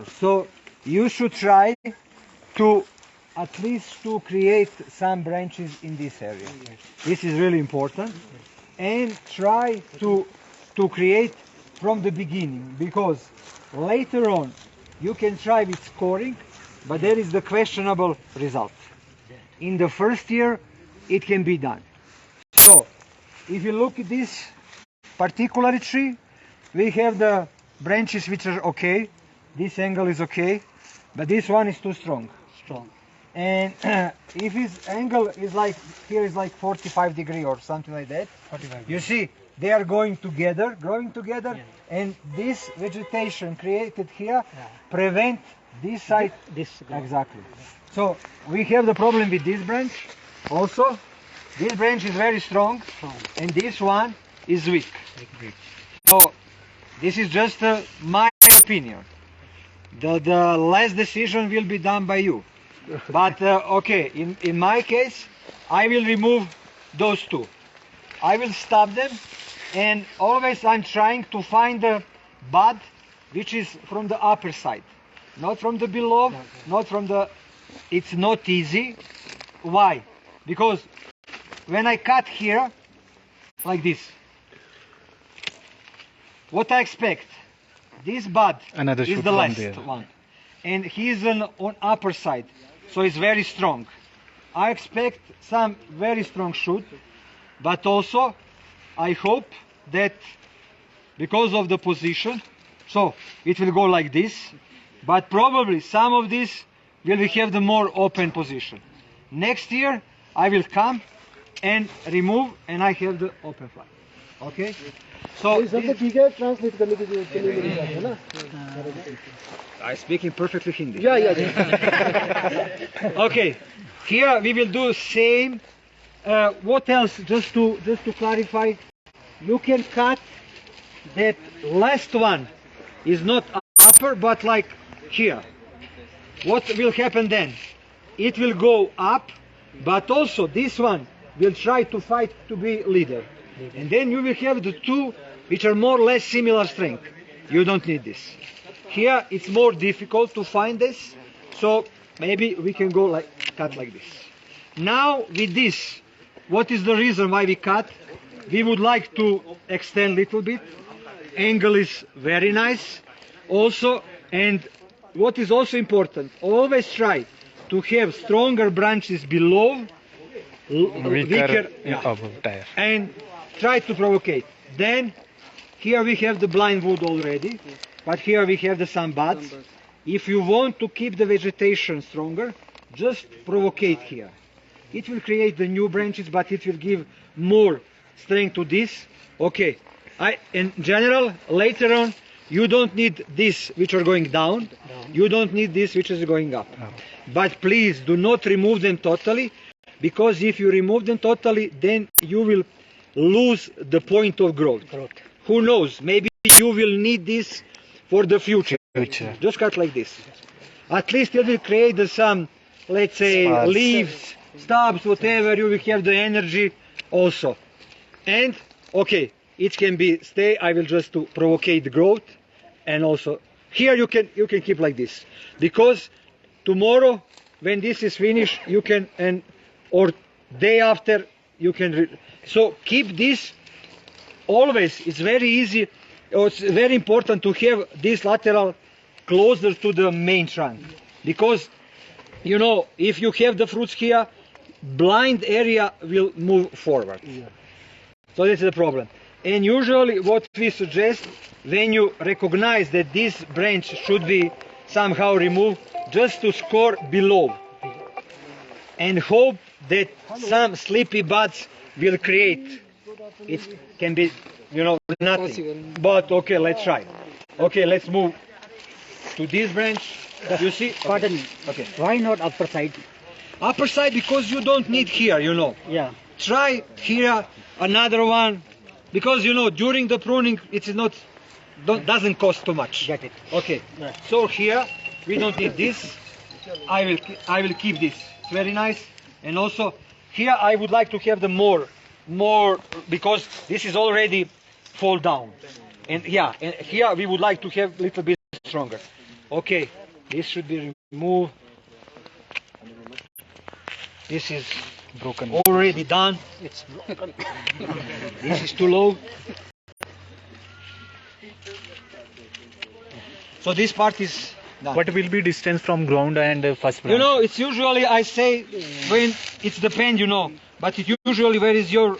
So you should try to at least to create some branches in this area. This is really important. And try to create from the beginning, because later on you can try with scoring, but there is the questionable result. In the first year it can be done. So if you look at this particular tree, we have the branches which are okay, this angle is okay, but this one is too strong. And if his angle is like, here is like 45 degrees or something like that, you see, they are growing together, and this vegetation created here prevent this side. Exactly. So we have the problem with this branch also. This branch is very strong, and this one is weak. So this is just my opinion. The last decision will be done by you. But okay, in my case, I will remove those two. I will stop them, and always I'm trying to find the bud which is from the upper side, not from the below, not from the... It's not easy. Why? Because when I cut here, like this, what I expect, this bud is the last one, and he is on upper side, so it's very strong. I expect some very strong shoot, but also I hope that because of the position, so it will go like this, but probably some of this will have the more open position. Next year I will come and remove, and I have the open fly. Okay? So I speak in perfectly Hindi. Okay, here we will do same. What else? Just to clarify, you can cut that last one is not upper, but like here. What will happen then? It will go up, but also this one will try to fight to be leader. And then you will have the two which are more or less similar strength. You don't need this. Here it's more difficult to find this, so maybe we can go like cut like this. Now with this, what is the reason why we cut? We would like to extend a little bit. Angle is very nice also, and what is also important, always try to have stronger branches below, weaker and try to provocate. Then here we have the blind wood already, but here we have the some buds. If you want to keep the vegetation stronger, just provocate here. It will create the new branches, but it will give more strength to this. Okay, in general, later on, you don't need this which are going down, you don't need this which is going up. But please do not remove them totally, because if you remove them totally, then you will lose the point of growth. Who knows, maybe you will need this for the future. Just cut like this. At least it will create some, let's say, leaves, stubs, whatever, you will have the energy also. And, okay, it can be stay, I will just to provocate the growth, and also, here you can keep like this. Because tomorrow, when this is finished, you can, or day after, you can, so keep this always. It's very easy, or it's very important to have this lateral closer to the main trunk, because you know, if you have the fruits here, blind area will move forward. So this is the problem. And usually what we suggest, when you recognize that this branch should be somehow removed, just to score below and hope that some sleepy buds will create. It can be, you know, nothing. But okay, let's try. Okay, let's move to this branch. You see? Pardon me. Okay. Why not upper side? Upper side, because you don't need here, you know. Yeah. Try here another one, because you know during the pruning it's not doesn't cost too much. Get it. Okay. Yeah. So here we don't need this. I will keep this. It's very nice. And also here I would like to have the more because this is already fall down. And yeah, and here we would like to have a little bit stronger. Okay, this should be removed. This is broken. already done. It's broken. This is too low. So this part is done. What will be distance from ground and first branch? You know, it's usually, I say, when it's depend, you know, but it usually where is your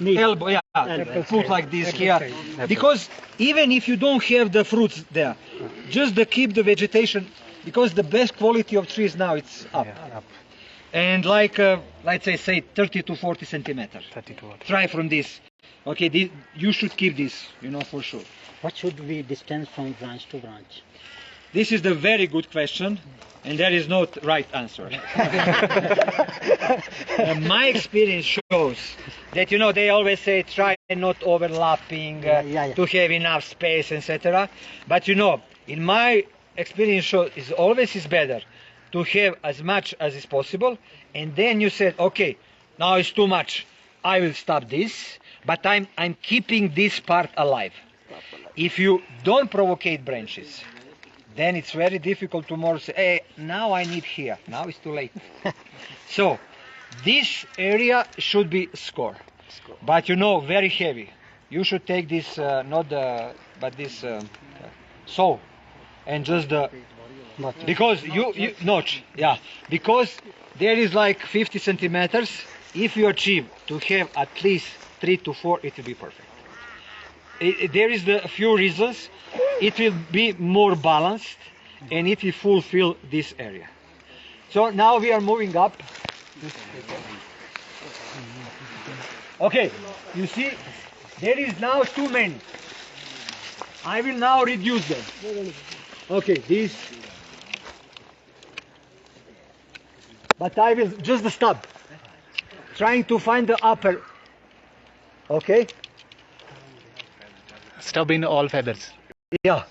elbow, yeah, foot like this here. Because even if you don't have the fruits there, just to keep the vegetation, because the best quality of trees now it's up. Yeah, up. And like, let's say 30 to 40 centimeters. 30 to 40. Try from this. Okay, you should keep this, you know, for sure. What should be distance from branch to branch? This is the very good question, and there is no right answer. My experience shows that, you know, they always say try not overlapping, to have enough space, etc. But, you know, in my experience shows is always is better to have as much as is possible, and then you said, okay, now it's too much, I will stop this, but I'm keeping this part alive. If you don't provocate branches, then it's very difficult tomorrow to say, hey, now I need here. Now it's too late. So this area should be scored, but you know, very heavy. You should take this, not the, but this saw, and just the, because you notch, yeah, because there is like 50 centimeters. If you achieve to have at least 3 to 4, it will be perfect. There is a few reasons. It will be more balanced and it will fulfill this area. So now we are moving up. Okay, you see, there is now too many. I will now reduce them. Okay, this. But I will just the stub. Trying to find the upper. Okay? Stub in all feathers. Yeah,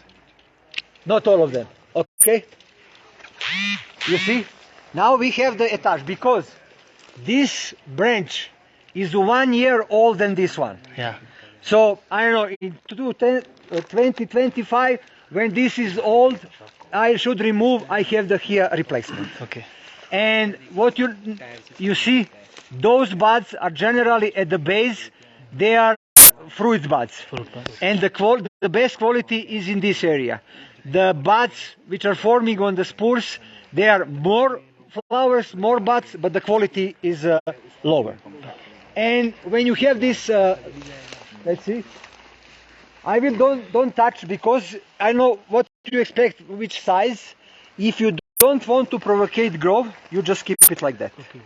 not all of them. Okay, you see, now we have the etage because this branch is 1 year older than this one. Yeah. So I don't know, in 2025, when this is old, I should remove. I have the here replacement. Okay. And what you see, those buds are generally at the base. They are fruit buds. And the best quality is in this area. The buds which are forming on the spurs, they are more flowers, more buds, but the quality is lower. And when you have this, let's see, I will don't touch because I know what you expect, which size. If you don't want to provocate growth, you just keep it like that. Okay.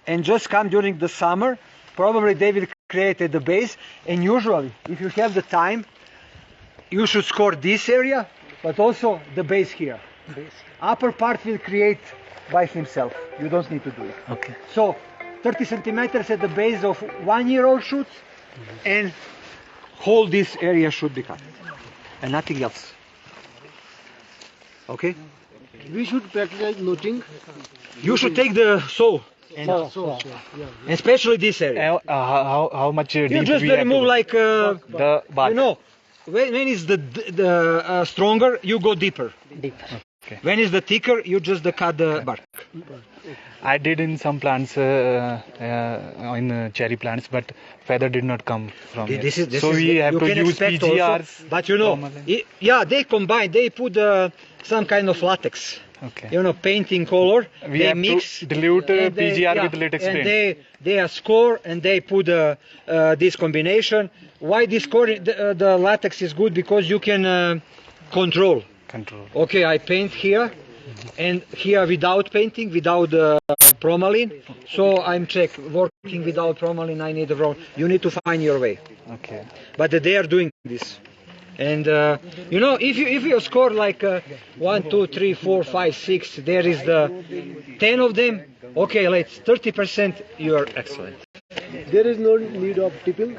And just come during the summer. Probably they will create at the base, and usually if you have the time you should score this area but also the base here. Upper part will create by himself, you don't need to do it. Okay. So 30 centimeters at the base of 1 year old shoots, and whole this area should be cut and nothing else. Okay, We should practice notching. you should take the saw and especially this area. How much deep You just we have to remove go? like the bark. you know, when is the stronger, you go deeper. Okay. When is the thicker, you just cut the bark. I did in some plants, in cherry plants, but feather did not come from it. This So we have you to can use expect PGRs. also, but you know, yeah, they combine. They put some kind of latex. Okay. You know, painting color. We they have mix to dilute and they- PGR yeah, with latex and paint. they are score and they put this combination. Why this score? The latex is good because you can control. Okay, I paint here and here without painting, without promaline. So I'm working without promaline. I need the wrong. You need to find your way. Okay. But they are doing this. And you know, if you score like 1, 2, 3, 4, 5, 6, there is the 10 of them. Okay, let's 30%. You are excellent. There is no need of tipping.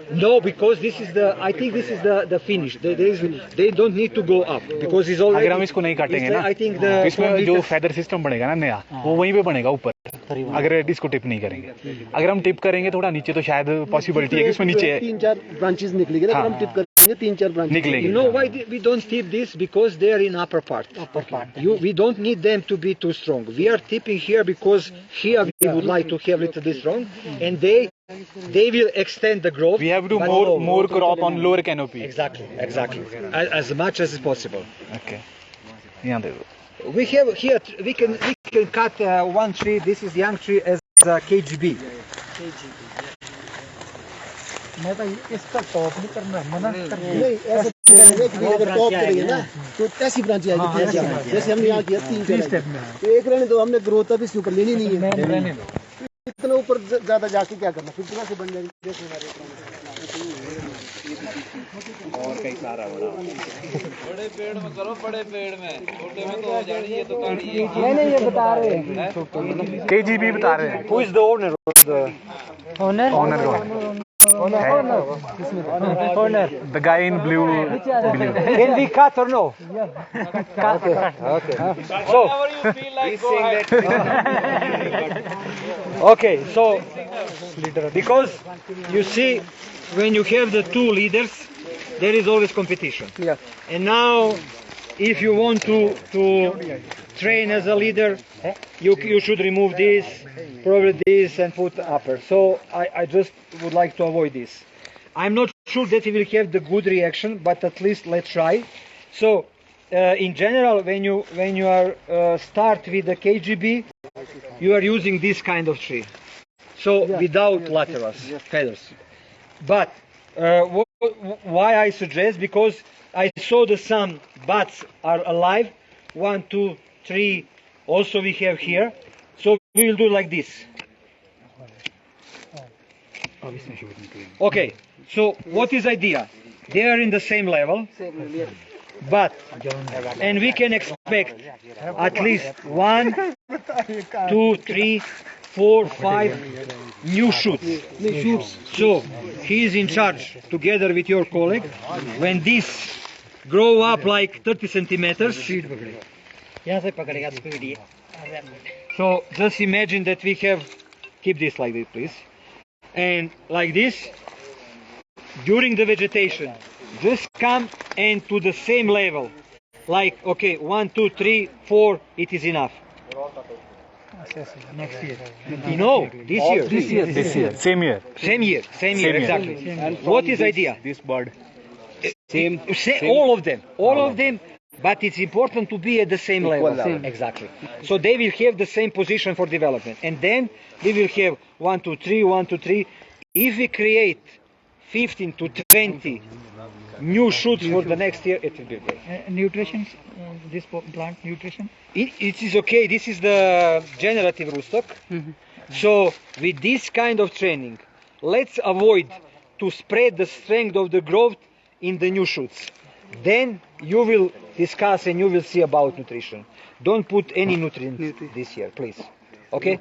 No, because this is the. I think this is the finish. They don't need to go up because it's already. अगर हम इसको नहीं काटेंगे ना, I think the. इसमें जो feather system बनेगा ना नया, वो वहीं पे बनेगा ऊपर, अगर इसको टिप नहीं करेंगे. अगर हम टिप करेंगे थोड़ा नीचे तो शायद पॉसिबिलिटी है कि उसमें नीचे 3-4 ब्रांचेस निकलेंगे ना, अगर हम टिप ये 3-4 ब्रांच निकलेगी। You know why we don't tip this? Because they are in upper part. We don't need them to be too strong. We are tipping here because here we would like to have little bit strong, and they will extend the growth. We have to but more crop on lower canopy. Exactly. As much as possible. Okay. यहाँ देखो. We have here we can cut one tree. This is young tree as KGB. मैं तो इसका top नहीं करना मना नहीं ऐसे अगर टॉप करेंगे ना तो ऐसी ब्रांच आएगी जैसे हमने यहाँ किया 3 स्टेप में तो एक रहने दो हमने ग्रोथ अब इसके ऊपर लेनी नहीं है इतना ऊपर ज्यादा जाके क्या करना फिर से बन जाएगी जैसे और कई सारा बड़ा बड़े पेड़ में करो बड़े पेड़ में छोटे में तो हो जानी ये तो कहानी है नहीं ये बता रहे हैं KGB बता रहे हैं. Who is the owner of the Owner. The guy in blue. Can we cut or no? Okay. So, whatever you feel like go ahead. okay, so because you see, when you have the two leaders, there is always competition. Yeah. And now, if you want to train as a leader, you should remove this, probably this, and put upper. So I just would like to avoid this. I'm not sure that we will have the good reaction, but at least let's try. So in general, when you are start with the KGB, you are using this kind of tree. So without laterals, feathers. But why I suggest, because I saw the some buds are alive, 1, 2, 3. Also we have here. So we will do like this. Okay. So what is idea? They are in the same level, but and we can expect at least 1, 2, 3, 4, 5 new shoots. So he is in charge together with your colleague. When this grow up like 30 centimeters, so just imagine that we have, keep this like this please, and like this, during the vegetation, just come and to the same level, like okay, 1, 2, 3, 4, it is enough. next year No, this year. This year. Same year. Same year, exactly. And what is idea? This bird. Same. All of them, but it's important to be at the same level. Exactly. So they will have the same position for development, and then we will have 1, 2, 3, 1, 2, 3. If we create 15 to 20 new shoots for the next year, it will be great. nutrition this plant nutrition It is okay. This is the generative rootstock. So with this kind of training, let's avoid to spread the strength of the growth in the new shoots. Then you will discuss and you will see about nutrition. Don't put any nutrients this year, please. Okay?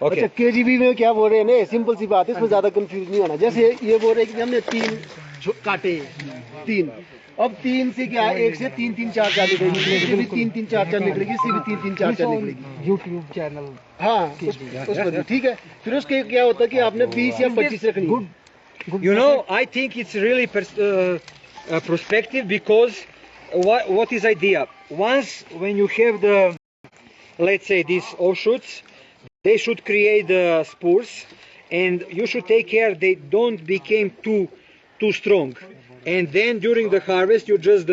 अच्छा KGB में क्या बोल रहे हैं ना simple सी बात है इसमें ज्यादा कंफ्यूज नहीं होना जैसे ये बोल रहे हैं कि हमने 3 काटे 3 अब 3 से क्या है 1 से 3 3 4 4 निकलेगी इससे भी 3 3 4 4 निकलेगी इससे भी 3 3 4 4 निकलेगी यूट्यूब चैनल हाँ उस पर ठीक है फिर उसके क्या होता है कि आपने 20 या 25 रखनी है You know, I think it's really prospective because what is idea? Once when you have the, let's say these offshoots, they should create the spores, and you should take care they don't become too strong. And then during the harvest, you just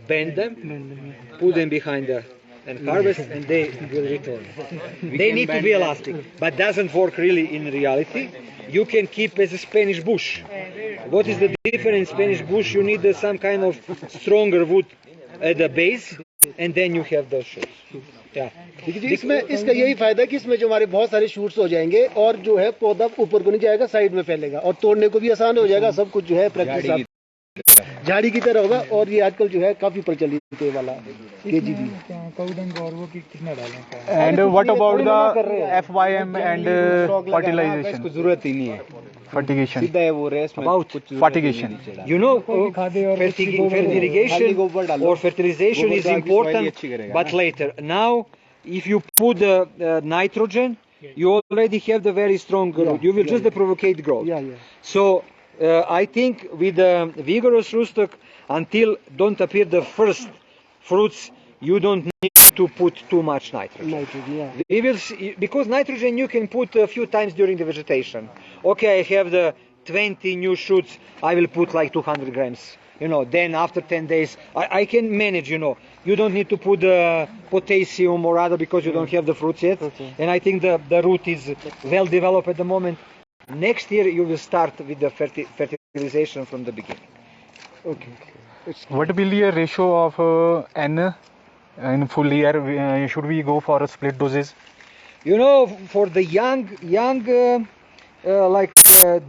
bend them, put them behind and harvest, and they will return. They need to be elastic, but doesn't work really in reality. You can keep as a Spanish bush. What is the difference in Spanish bush? You need some kind of stronger wood at the base, and then you have those shoots. Yeah. इसमें इसका यही फायदा है कि इसमें जो हमारे बहुत सारे शूट्स हो जाएंगे और जो है पौधा ऊपर को नहीं जाएगा साइड में फैलेगा और तोड़ने को भी आसान हो जाएगा सब कुछ जो है प्रैक्टिस झाड़ी की तरह होगा और ये आजकल जो है काफी प्रचलित है वाला KGB And what about the FYM and fertilization? जरूरत ही नहीं है Fertigation. सीधा है वो रेस में About Fertigation. You know, fertigation or fertilization is important, but later. Now, if you put the nitrogen, you already have the very strong growth. You will just provocate growth. Yeah. So I think with the vigorous rootstock, until don't appear the first fruits, you don't need to put too much nitrogen. Nitrogen, yeah. We will see, because nitrogen you can put a few times during the vegetation. Okay, I have the 20 new shoots, I will put like 200 grams. Then after 10 days, I can manage, You don't need to put potassium or other because you don't have the fruits yet. Okay. And I think the root is well developed at the moment. Next year you will start with the fertilization from the beginning. Okay. What will be a ratio of N in full year? Should we go for a split doses? For the young like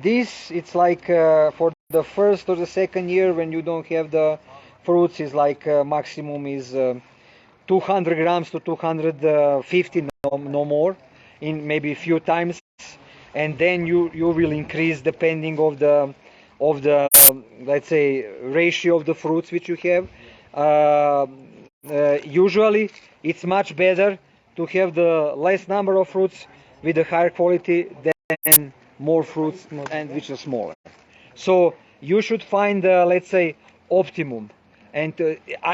this, it's like for the first or the second year when you don't have the fruits, is like maximum is 200 grams to 250, no more, in maybe a few times, and then you will increase depending of the let's say ratio of the fruits which you have. Usually it's much better to have the less number of fruits with a higher quality than more fruits and which are smaller. So you should find let's say optimum. And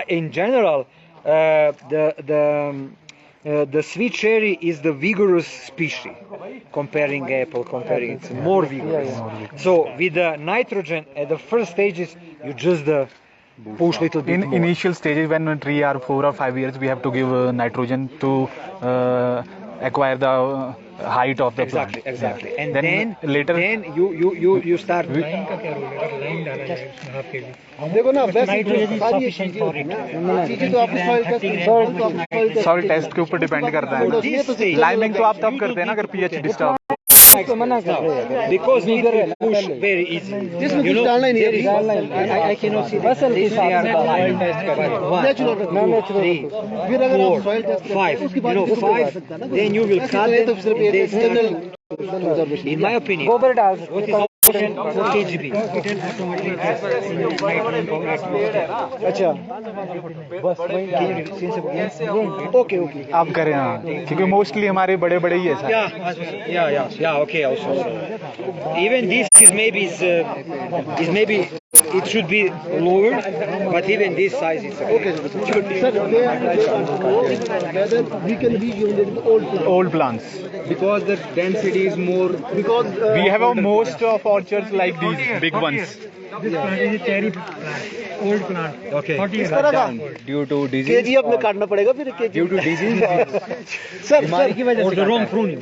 in general, the sweet cherry is the vigorous species comparing apple. It's more vigorous. So with the nitrogen at the first stages, you just push a little bit In more. initial stages, when a tree are 4 or 5 years, we have to give nitrogen to acquire the height of the plant. Exactly. And Then then later- you start. देखो ना best सारी ये चीजें होती हैं ना, चीजें तो आपको सॉइल टेस्ट सॉइल टेस्ट के ऊपर डिपेंड करता है. लाइमिंग तो आप तब करते हैं ना अगर pH disturb. Because we can push very easy. जिसमें कुछ डालना ही नहीं है I cannot see. फसल के हिसाब से Soil test करें. नेचुरल Three, फिर अगर आप 4, सॉइल टेस्ट करते 5. हैं उसके बाद Five. Then you will cut ये तो them. सिर्फ They external start- In my opinion, what is option for KGB? अच्छा ओके आप करें हाँ, क्योंकि मोस्टली हमारे बड़े बड़े ही है sir. Yeah. Okay, also. Even this is maybe it should be lower, but even this size is okay. Sir whether we can reuse the old plant Old plants. Because the density is more. because We have a most of orchards like these big ones. Okay. इस तरह का Due to disease. KG अपने काटना पड़ेगा फिर KG Due to disease. Sir Or the wrong pruning.